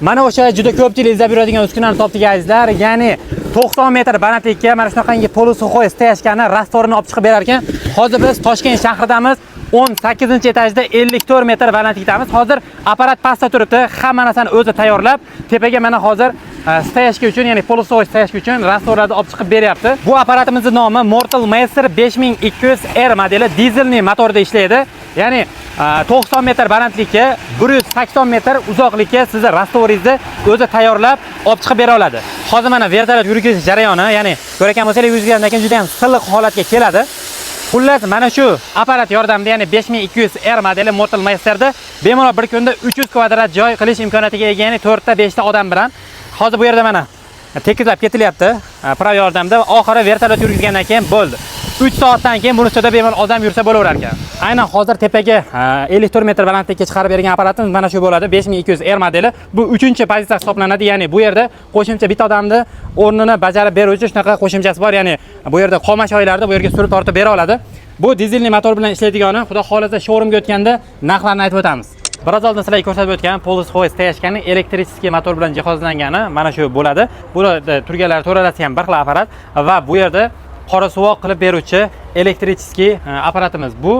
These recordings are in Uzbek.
Mana o'sha juda ko'pchilik izlab yuradigan uskunani topdik azizlar. Ya'ni 90 metr balandlikka mana shunaqangi polosukhoy steyashkani rastorini olib chiqib berar ekan. Hozir biz Toshkent shahridamiz. 18-etajda 54 metr balandlikdamiz. Hozir apparat pastda turibdi. Hamma narsani o'zi tayyorlab, tepaga mana hozir steyashka uchun, ya'ni polosukhoy steyashka uchun rastorlarni olib chiqib beryapti. Bu apparatimizning nomi Mortal Master 5200R modeli, dizelli motorda ishlaydi. Ya'ni 90 metr balandlikka, 180 metr uzoqlikka sizni rastoringizni o'zi tayyorlab olib chiqib bera oladi. Hozir mana vertolyot yurgizish jarayoni, ya'ni ko'rgan bo'lsangiz yurgizgandan keyin juda ham silliq holatga keladi. Xullas, mana shu apparat yordamida, ya'ni 5200R modeli Mortal Masterda bemalol bir kunda 300 kvadrat joy qilish imkoniyatiga ega, ya'ni 4 ta 5 ta odam bilan. Hozir bu yerda mana tekizlab ketilyapti pro yordamida. Oxiri vertolyot yurgizgandan keyin bo'ldi. 3 soatdan keyin buni ustida bemalol odam yursa bo'laverar ekan. Aynan hozir tepaga 54 metr balandlikka chiqarib bergan apparatimiz mana shu bo'ladi, 5200R modeli. Bu 3-pozitsiya hisoblanadi, ya'ni bu yerda qo'shimcha bitta odamni o'rnini bajarib beruvchi shunaqa qo'shimchasi bor, ya'ni bu yerda qomash oylarida bu yerga surib tortib bera oladi. Bu dizelli motor bilan ishlaydigani, xudo xolasa showroomga o'tganda narxlarini aytib o'tamiz. Biroz oldin sizlarga ko'rsatib o'tgan polosukhoy steyashkaning elektrический motor bilan jihozlangani mana shu bo'ladi. Bu turganlari to'ralasi ham bir xil apparat va bu yerda qora suvoq qilib beruvchi elektrический apparatimiz. Bu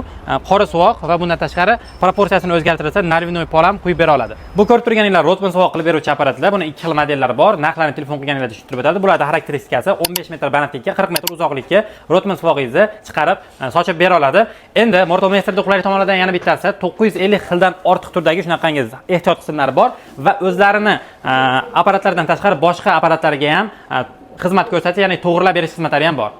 qora suvoq va bundan tashqari proporsiyasini o'zgartirsa narvinoy pol ham quyib bera oladi. Bu ko'rib turganinglar rotman suvoq qilib beruvchi apparatlar. Buni ikki xil modellari bor. Narxlarini telefon qilganinglarda tushuntirib o'tadi. Bularning xarakteristikasi 15 metr balandlikka, 40 metr uzoqlikka rotman suvog'ingizni chiqarib sochib bera oladi. Endi Mortal Master'da qulay tomonlardan yana bittasi 950 xildan ortiq turdagi shunaqangi ehtiyot qismlari bor va o'zlarini apparatlardan tashqari boshqa apparatlarga ham xizmat ko'rsatadi, ya'ni to'g'rilab berish xizmatlari ham bor.